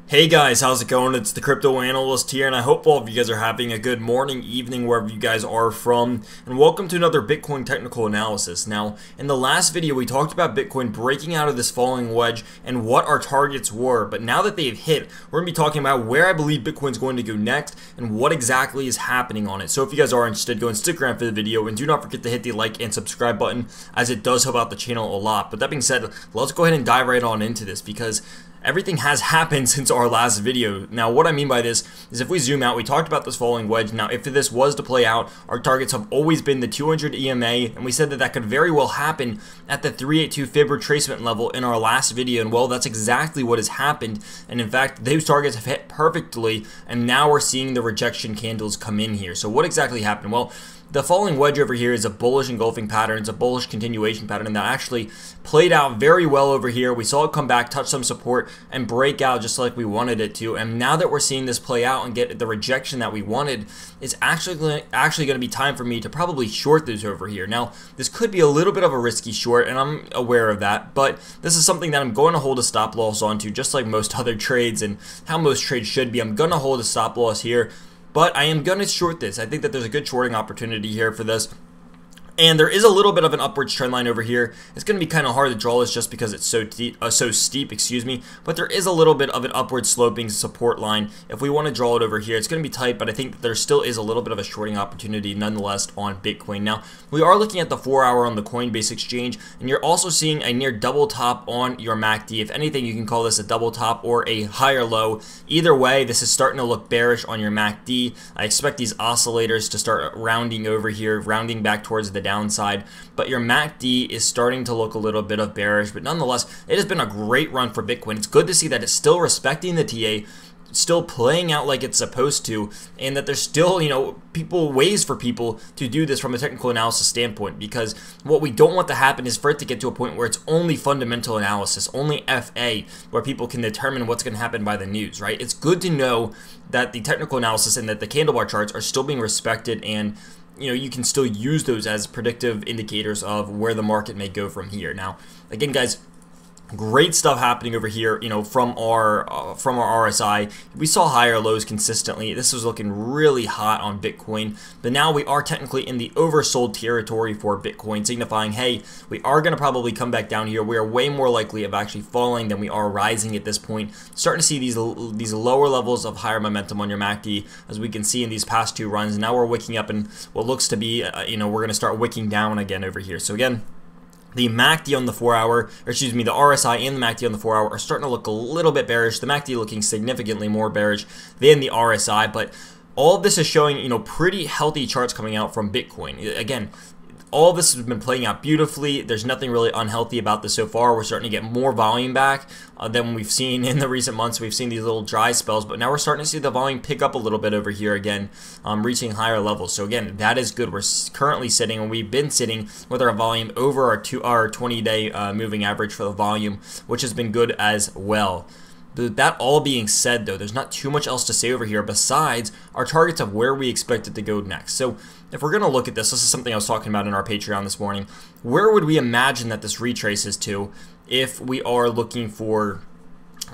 Hey guys, how's it going? It's the Crypto Analyst here, and I hope all of you guys are having a good morning, evening, wherever you guys are from, and welcome to another Bitcoin technical analysis. Now, in the last video, we talked about Bitcoin breaking out of this falling wedge and what our targets were, but now that they've hit, we're going to be talking about where I believe Bitcoin's going to go next and what exactly is happening on it. So if you guys are interested, go and stick around for the video, and do not forget to hit the like and subscribe button, as it does help out the channel a lot. But that being said, let's go ahead and dive right on into this, because everything has happened since our last video. Now, what I mean by this is if we zoom out, we talked about this falling wedge. Now, if this was to play out, our targets have always been the 200 EMA, and we said that that could very well happen at the 382 fib retracement level in our last video, and well, that's exactly what has happened. And in fact, those targets have hit perfectly, and now we're seeing the rejection candles come in here. So what exactly happened? Well, the falling wedge over here is a bullish engulfing pattern. It's a bullish continuation pattern that actually played out very well over here. We saw it come back, touch some support, and break out just like we wanted it to. And now that we're seeing this play out and get the rejection that we wanted, it's actually going to be time for me to probably short this over here. Now, this could be a little bit of a risky short, and I'm aware of that, but this is something that I'm going to hold a stop loss onto, just like most other trades and how most trades should be. I'm going to hold a stop loss here, but I am going to short this. I think that there's a good shorting opportunity here for this. And there is a little bit of an upwards trend line over here. It's going to be kind of hard to draw this just because it's so steep, excuse me. But there is a little bit of an upward sloping support line. If we want to draw it over here, it's going to be tight, but I think that there still is a little bit of a shorting opportunity nonetheless on Bitcoin. Now, we are looking at the 4-hour on the Coinbase exchange, and you're also seeing a near double top on your MACD. If anything, you can call this a double top or a higher low. Either way, this is starting to look bearish on your MACD. I expect these oscillators to start rounding over here, rounding back towards the downside, but your MACD is starting to look a little bit of bearish. But nonetheless, it has been a great run for Bitcoin. It's good to see that it's still respecting the TA, still playing out like it's supposed to, and that there's still, ways for people to do this from a technical analysis standpoint, because what we don't want to happen is for it to get to a point where it's only fundamental analysis, only FA, where people can determine what's going to happen by the news, right? It's good to know that the technical analysis and that the candle bar charts are still being respected, and you can still use those as predictive indicators of where the market may go from here. Now, again, guys, great stuff happening over here, from our RSI. We saw higher lows consistently. This was looking really hot on Bitcoin, but now we are technically in the oversold territory for Bitcoin, signifying, hey, we are going to probably come back down here. We are way more likely of actually falling than we are rising at this point. Starting to see these lower levels of higher momentum on your MACD, as we can see in these past two runs. Now we're wicking up, and what looks to be, we're going to start wicking down again over here. So again, the MACD on the 4-hour, or excuse me, the RSI and the MACD on the 4-hour are starting to look a little bit bearish. The MACD looking significantly more bearish than the RSI, but all of this is showing, pretty healthy charts coming out from Bitcoin. Again, all of this has been playing out beautifully. There's nothing really unhealthy about this so far. We're starting to get more volume back than we've seen in the recent months. We've seen these little dry spells, but now we're starting to see the volume pick up a little bit over here again, reaching higher levels. So again, that is good. We're currently sitting, and we've been sitting with our volume over our 20-day moving average for the volume, which has been good as well. That all being said, though, there's not too much else to say over here besides our targets of where we expect it to go next. So if we're going to look at this is something I was talking about in our Patreon this morning. Where would we imagine that this retraces to if we are looking for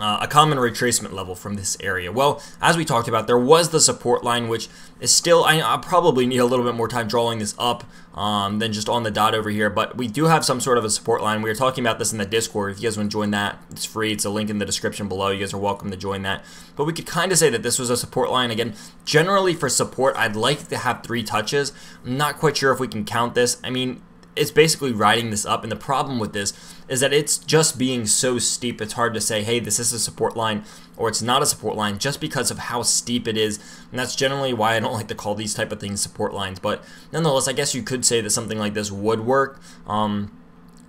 a common retracement level from this area? Well, as we talked about, there was the support line, which is still, I probably need a little bit more time drawing this up than just on the dot over here, but we do have some sort of a support line. We were talking about this in the Discord. If you guys want to join that, it's free. It's a link in the description below. You guys are welcome to join that. But we could kind of say that this was a support line. Again, generally for support, I'd like to have 3 touches. I'm not quite sure if we can count this. I mean, it's basically riding this up, and the problem with this is that it's just being so steep. It's hard to say, hey, this is a support line or it's not a support line, just because of how steep it is. And that's generally why I don't like to call these type of things support lines. But nonetheless, I guess you could say that something like this would work.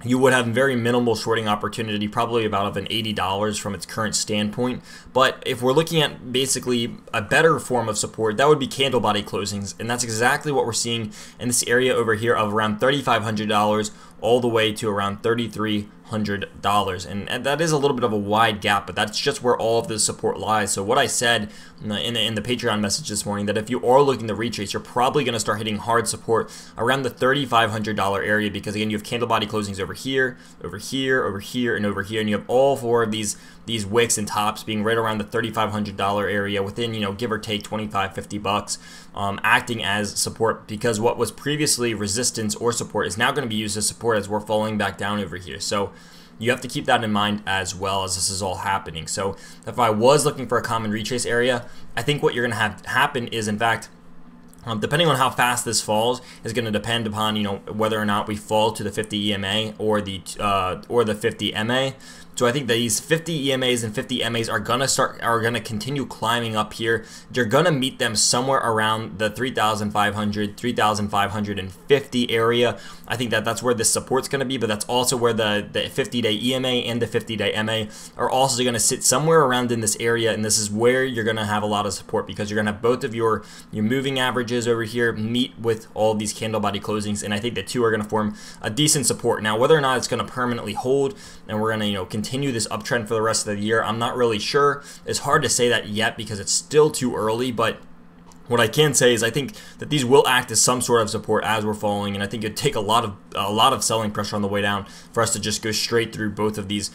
You would have very minimal shorting opportunity, probably about of an $80 from its current standpoint. But if we're looking at basically a better form of support, that would be candle body closings, and that's exactly what we're seeing in this area over here of around $3,500 all the way to around $3,300, and that is a little bit of a wide gap, but that's just where all of the support lies. So what I said in the Patreon message this morning, that if you are looking to retrace, you're probably going to start hitting hard support around the $3,500 area, because again, you have candle body closings over here, over here, over here, and over here, and you have all 4 of these these wicks and tops being right around the $3,500 area within, you know, give or take 25, 50 bucks, acting as support, because what was previously resistance or support is now going to be used as support as we're falling back down over here. So you have to keep that in mind as well as this is all happening. So if I was looking for a common retrace area, I think what you're going to have happen is, in fact, depending on how fast this falls is going to depend upon, you know, whether or not we fall to the 50 EMA or the 50 MA. So I think that these 50 EMAs and 50 MAs are gonna continue climbing up here. You're gonna meet them somewhere around the 3,500, 3,550 area. I think that that's where this support's gonna be, but that's also where the 50-day EMA and the 50-day MA are also gonna sit somewhere around in this area, and this is where you're gonna have a lot of support, because you're gonna have both of your moving averages over here meet with all of these candle body closings, and I think the two are gonna form a decent support. Now, whether or not it's gonna permanently hold and we're gonna, you know, continue this uptrend for the rest of the year, I'm not really sure. It's hard to say that yet because it's still too early, but what I can say is I think that these will act as some sort of support as we're falling, and I think it'd take a lot of selling pressure on the way down for us to just go straight through both of these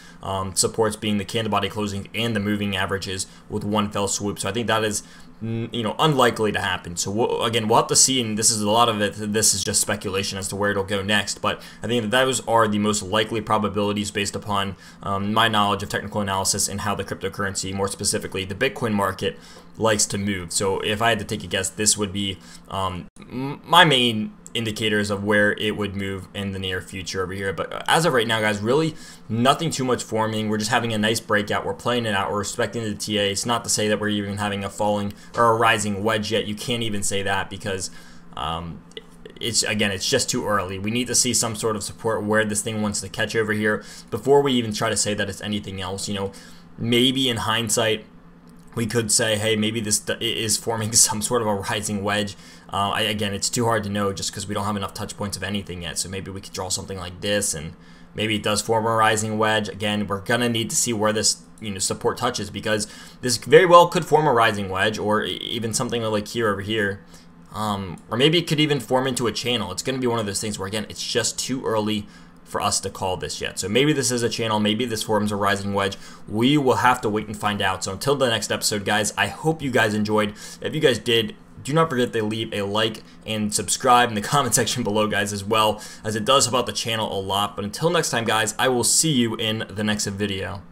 supports, being the candle body closing and the moving averages, with one fell swoop. So I think that is, you know, unlikely to happen. So again, we'll have to see, and this is a lot of it. This is just speculation as to where it'll go next. But I think that those are the most likely probabilities based upon my knowledge of technical analysis and how the cryptocurrency, more specifically the Bitcoin market, likes to move. So if I had to take a guess, this would be my main indicators of where it would move in the near future over here. But as of right now, guys, really nothing too much forming. We're just having a nice breakout. We're playing it out. We're respecting the TA. It's not to say that we're even having a falling or a rising wedge yet. You can't even say that because it's just too early. We need to see some sort of support where this thing wants to catch over here before we even try to say that it's anything else. You know, maybe in hindsight, we could say, hey, maybe this is forming some sort of a rising wedge. Again, it's too hard to know just because we don't have enough touch points of anything yet. So maybe we could draw something like this, and maybe it does form a rising wedge. Again, we're gonna need to see where this, you know, support touches, because this very well could form a rising wedge, or even something like here over here. Or maybe it could even form into a channel. It's gonna be one of those things where, again, it's just too early for us to call this yet. So maybe this is a channel, maybe this forms a rising wedge. We will have to wait and find out. So until the next episode, guys, I hope you guys enjoyed. If you guys did, do not forget to leave a like and subscribe in the comment section below, guys, as well, as it does help out the channel a lot. But until next time, guys, I will see you in the next video.